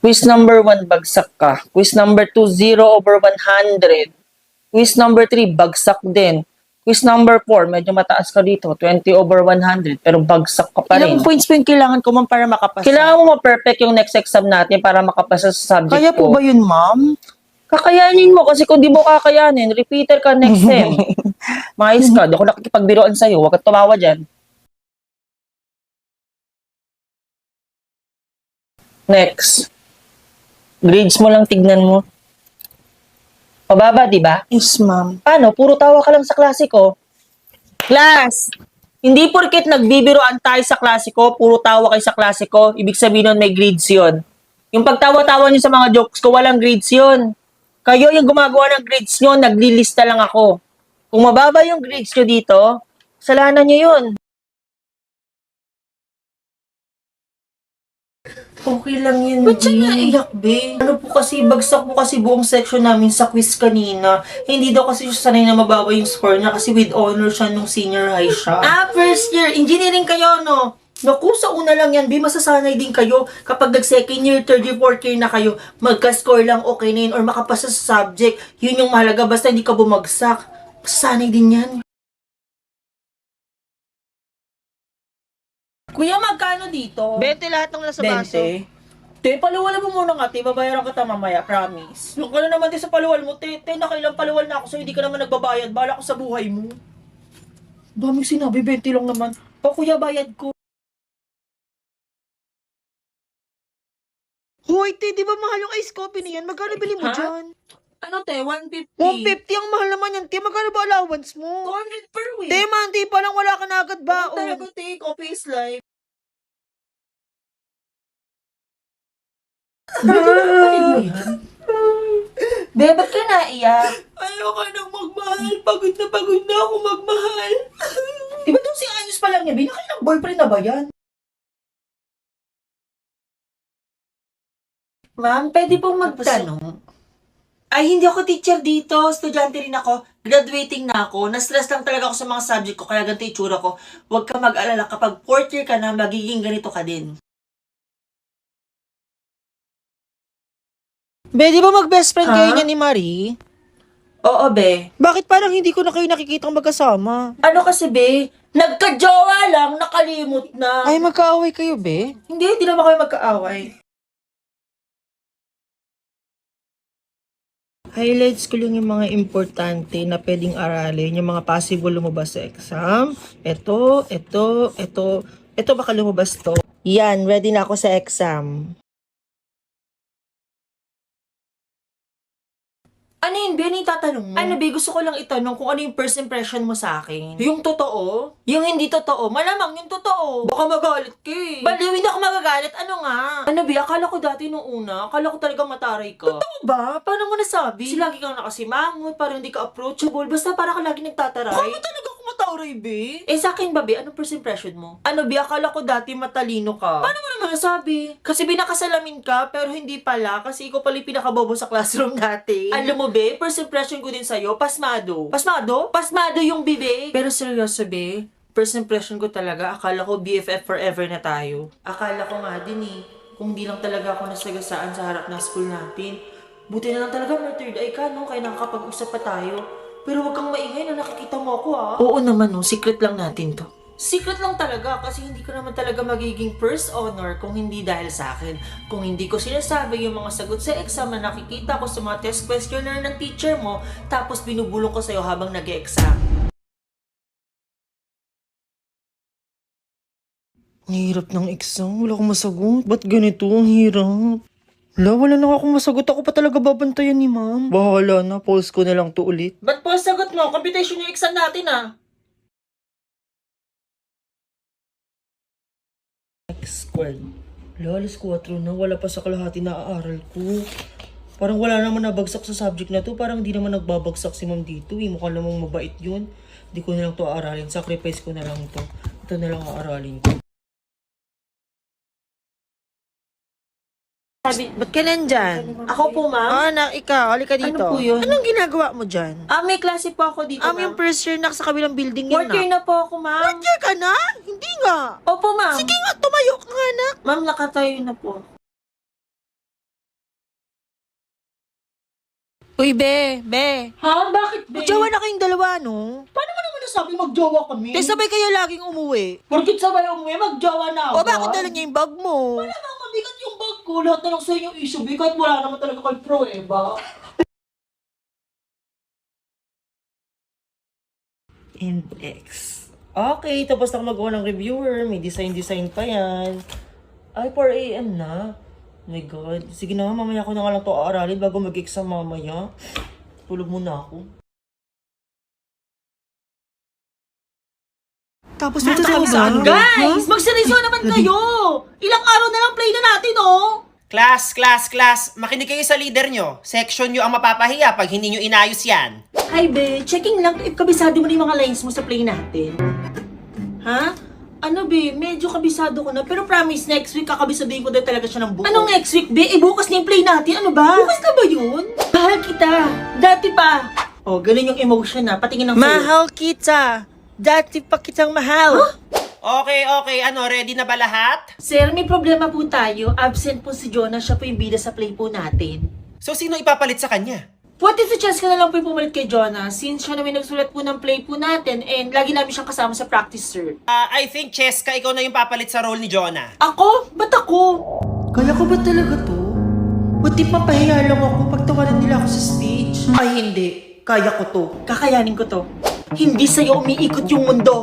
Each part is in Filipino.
Quiz number 1, bagsak ka. Quiz number 2, 0/100. Quiz number 3, bagsak din. Quiz number 4, medyo mataas ka dito, 20/100, pero bagsak ka pa rin. Ilang points po yung kailangan ko, ma'am, para makapasa? Kailangan mo ma-perfect yung next exam natin para makapasa sa subject Kaya po ko. ba yun, ma'am? Kakayanin mo kasi kung di mo kakayanin, repeater ka next sem. Mais ka, di ako nakikipagbiroan sa'yo, huwag ka tumawa dyan. Next. Grades mo lang tignan mo. Mababa, di ba? Yes, ma'am. Paano? Puro tawa ka lang sa klase ko. Class! Hindi porket nagbibiroan tayo sa klase ko, puro tawa kayo sa klase ko, ibig sabihin nun may grades yun. Yung pagtawa-tawa niyo sa mga jokes ko, walang grades yun. Kayo yung gumagawa ng grades nyo, naglilista lang ako. Kung mababa yung grades nyo dito, kasalanan nyo yun. Okay lang yun, Ba't siya G. naiyak, be? Ano po kasi, bagsak po kasi buong section namin sa quiz kanina. Hindi daw kasi siya sanay na mababa yung score niya kasi with honor siya nung senior high siya. First year. Engineering kayo, no? Naku, sa una lang yan, Bi, masasanay din kayo. Kapag nag-second year, third year, fourth year na kayo, magka-score lang okay na yun or makapasa sa subject. Yun yung mahalaga, basta hindi ka bumagsak. Masasanay din yan. Kuya, magkano dito? 20 lahat ng nasa baso. 20. Te, paluwal mo muna nga, te. Babayaran kita mamaya, promise. Yung ka na naman din sa paluwal mo, te, nakailang paluwal na ako so hindi ka naman nagbabayad. Bala ko sa buhay mo. Daming sinabi, 20 lang naman. Pa, kuya, bayad ko. Hoy, te, di ba mahal yung ice coffee na yan? Magkano bili mo Ha? dyan? Ano, te? 150. 150 ang mahal naman yan, te. Magkano ba allowance mo? 200 per week. Te, man, te, pa lang wala ka na agad ba? Ano talaga, te? Coffee is life. Be, ba't ka naiyak? Ayoko nang magmahal. Pagod na ako magmahal. Di ba 12 anyos pa lang niya, be? Nakailang boyfriend na ba yan? Ma'am, pwede pong magtanong. Ay, hindi ako teacher dito. Estudyante rin ako. Graduating na ako. Na-stress lang talaga ako sa mga subject ko. Kaya ganito itsura ko. Huwag ka mag-alala. Kapag fourth year ka na, magiging ganito ka din. Be, di ba mag-best friend kayo Ha? niya ni Marie? Oo, be. Bakit parang hindi ko na kayo nakikitang magkasama? Ano kasi, be? Nagka-jowa lang, nakalimot na. Ay, magkaaway kayo, be? Hindi naman kayo magkaaway. Highlights ko lang yung mga importante na pwedeng aralin, yung mga possible lumabas sa exam. Ito baka lumabas to. Yan, ready na ako sa exam. Ano yun, be? Ano yung tatanong mo? Ano, be, gusto ko lang itanong kung ano yung first impression mo sa akin. Yung totoo? Yung hindi totoo, malamang yung totoo. Baka magalit ka eh. Baliw, hindi ako magagalit. Ano nga? Ano, be? Akala ko dati nung una, akala ko talaga mataray ka. Totoo ba? Paano mo nasabi? Kasi lagi kang nakasimangot, parang hindi ka approachable, basta parang ka lagi nagtataray. Paano talaga ako matauray, be? Eh, sa akin ba, be? Anong first impression mo? Ano, be? Akala ko dati matalino ka. Paano mo naman nasabi? Kasi binakasalamin ka, pero hindi pala, kasi ikaw pala yung pinakabobo sa classroom natin. Alam mo, be, first impression ko din sa'yo, pasmado. Pasmado? Pasmado yung bibig. Pero seryoso, be, first impression ko talaga, akala ko BFF forever na tayo. Akala ko nga din eh, kung di lang talaga ako nasagasaan sa harap ng school natin. Buti na lang talaga may third eye ka, no? Kaya nakakapag-usap pa tayo. Pero wag kang maingay na nakikita mo ako, ah. Oo naman, no? Secret lang natin to. Secret lang talaga kasi hindi ko naman talaga magiging first honor kung hindi dahil sa akin. Kung hindi ko sinasabi yung mga sagot sa exam na nakikita ko sa mga test questionnaire ng teacher mo, tapos binubulong ko sa'yo habang nag-exam. Ang hirap ng exam. Wala akong masagot. Ba't ganito? Ang hirap. Wala na akong masagot. Ako pa talaga babantayan ni ma'am. Bahala na. Pause ko na lang to ulit. Ba't po sagot mo? Computation yung exam natin, ah. Next squad. Alas 4 na. Wala pa sa kalahati na aaral ko. Parang wala naman nabagsak sa subject na to. Parang di naman nagbabagsak si ma'am dito. Mukhang namang mabait yun. Di ko na lang to aaralin. Sacrifice ko na lang to. Ito na lang aaralin ko. Ba't ka nandyan? Ako po, ma'am. Anak, ikaw. Halika dito. Ano po yun? Anong ginagawa mo dyan? May klase po ako dito, Yung ma'am. first year na sa kabilang building yun, Fourth year na po ako, ma'am. Fourth year ka na? Hindi nga. Opo, ma'am. Sige nga, tumayo ka nga, anak. Ma'am, nakatayo na po. Uy, be. Ha? Bakit, be? Magjowa na kayong dalawa, no? Paano mo naman nasabi magjowa kami? Kaya sabay kayo laging umuwi. Porkit sabay umuwi, magjowa na O, agad? bakit dala niya yung bag mo? Wala naman mabigat yung bag ko. Lahat na lang sa inyong issue, be. Kahit wala naman talaga kay prueba. Index. Okay, tapos na ako magawa ng reviewer. May design pa yan. Ay, 4 a.m. na. Oh my God. Sige na nga, mamaya ko na nga lang ito aaralin bago mag-exam mamaya. Tulog muna ako. Tapos na kami sa Guys, magseryoso naman kayo! Ilang araw na lang play na natin, oh! Class! Makinig kayo sa leader nyo. Section nyo ang mapapahiya pag hindi nyo inayos yan. Hi, be. Checking lang if kabisado mo na yung mga lines mo sa play natin. Ha? Ano, be? Medyo kabisado ko na. Pero promise, next week kakabisaduhin ko din talaga siya ng buo. Anong next week, be? Bukas na yung play natin. Ano ba? Bukas na ba yun? Mahal kita. Dati pa. Oh, ganun yung emotion na. Patingin ng Mahal kita. Dati pa kitang mahal. Okay. Ready na ba lahat? Sir, may problema po tayo. Absent po si Jonah. Siya po yung bida sa play po natin. So, sino ipapalit sa kanya? What if Cheska na lang po yung pumalit kay Jonah? Since siya naman nagsulat po ng play po natin and lagi namin siyang kasama sa practice, sir. I think, Cheska, ikaw na yung papalit sa role ni Jonah. Ako? Ba't ako? Kaya ko ba talaga to? Buti mapahiya lang ako pag tawanan nila ako sa stage. Ay, hindi. Kaya ko to. Kakayanin ko to. Hindi sa'yo umiikot yung mundo.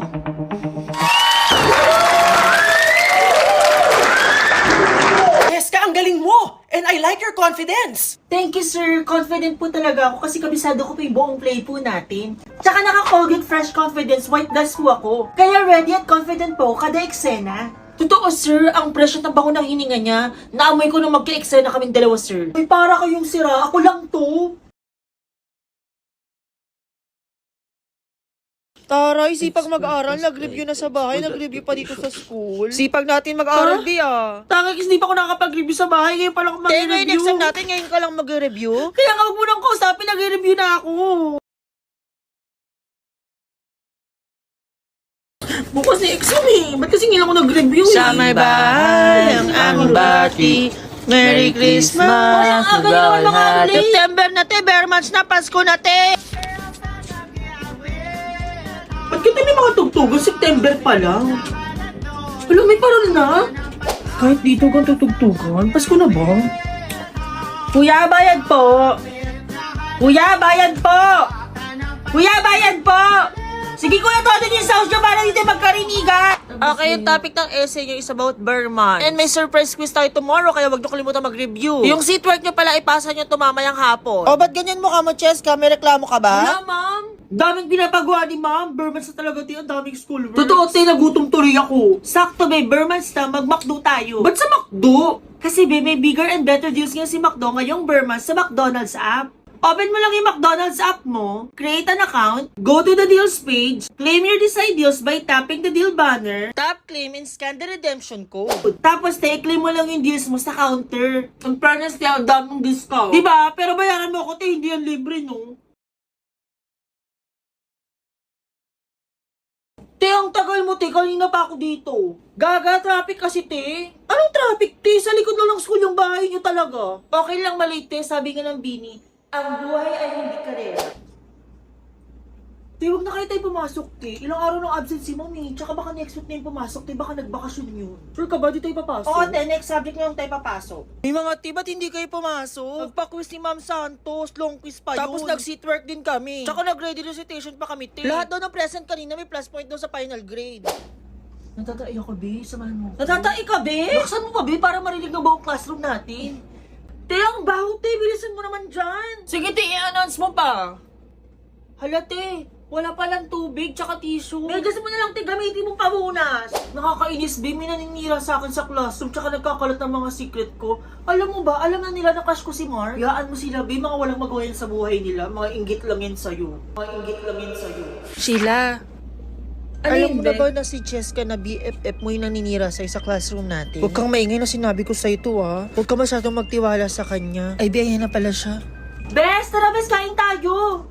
Cheska, ang galing mo! And I like your confidence! Thank you, sir. Confident po talaga ako kasi kabisado ko po yung buong play po natin. Tsaka naka-Colgate Fresh Confidence White Dust po ako. Kaya ready at confident po kada eksena. Totoo, sir. Ang presyo ng bango ng hininga niya, naamoy ko nung magka-eksena kaming dalawa, sir. Ay, para kayong sira. Ako lang to. Taray, sipag mag-aral, nag-review na sa bahay, nag-review pa dito sa school. Sipag natin mag-aral, Bi, ah. Tanga kasi hindi pa ako nakakapag-review sa bahay. Ngayon pa lang ako Kaya ngayon mag-review. exam natin, ngayon ka lang mag-review? Kaya nga huwag mo nang kausapin, nag-review na ako. Bukas na exam eh. Ba't kasi ngayon ako nag-review eh? Sa may bahay, ang aming bati. Merry Christmas! Ay, ang aga na naman mga late. September na te, bare months na, Pasko na te! Ba't kita may mga tugtugan? September pa lang. Alam, may parol na. Kahit dito kang tutugtugan, Pasko na ba? Kuya, bayad po! Kuya, bayad po! Kuya, bayad po! Sige kuya, todo niyo sa house niyo para dito magkarinigan! Okay, yung topic ng essay nyo is about bare months. And may surprise quiz tayo tomorrow, kaya wag nyo kalimutan mag-review. Yung seatwork nyo pala, ipasa nyo tumamayang hapon. O, ba't ganyan mo ka mo, Cheska? May reklamo ka ba? Wala, ma'am. Daming pinapagawa ni ma'am. Bermans na talaga tayo. Ang daming schoolwork. Totoo, tayo nagutom tuloy ako. Sakto, be. Bermans na. Mag-McDo tayo. Ba't sa McDo? Kasi, be, may bigger and better deals ngayon si McDo ngayong Bermans sa McDonald's app. Open mo lang yung McDonald's app mo, create an account, go to the deals page, claim your desired deals by tapping the deal banner, Tap, claim, and scan the redemption code. tapos claim mo lang yung deals mo sa counter. Ang fairness niya, ang daming discount. Diba? Pero bayaran mo ako, hindi yan libre, no? Ang tagal mo, kanina pa ako dito. Gaga, traffic kasi, Anong traffic, Sa likod na lang school yung bahay niyo talaga. Okay lang malate, sabi nga ng Bini. Ang buhay ay hindi karera. Huwag na kayo tayo pumasok, Ilang araw ng absence si Mami. Tsaka baka next week na yung pumasok, Baka nagbakasyon yun. Sure ka ba, di tayo papasok? Oo, next subject na yung tayo papasok. May mga ba't hindi kayo pumasok? Nagpa-quiz ni Ma'am Santos, long quiz pa yun. Tapos nag-seatwork din kami. Tsaka nag-ready recitation pa kami, Lahat daw ng present kanina may plus point daw sa final grade. Natatai ako, Be. Samahan mo. Natatai ka, Be? Buksan mo pa, Be, para marinig ng buong classroom natin. Ang baho, Bilisan mo naman dyan. Sige, i-announce mo pa. Hala, wala palang tubig, tsaka tissue. Medyas mo na lang, gamitin mong pamunas. Nakakainis, Be. May naninira sa akin sa classroom, tsaka nagkakalat ng mga secret ko. Alam mo ba, alam na nila na crush ko si Mark? Hayaan mo sila, Be. Mga walang magawa yan sa buhay nila. Mga inggit lang yan sa'yo. Sheila, Ano alam yun, mo na Be? ba na si Cheska na BFF mo yung naninira sa'yo sa classroom natin? Huwag kang maingay na sinabi ko sa'yo to, ha? Huwag ka masyadong magtiwala sa kanya. Ay, ayan na pala siya. Bes, tara, Bes, kain tayo.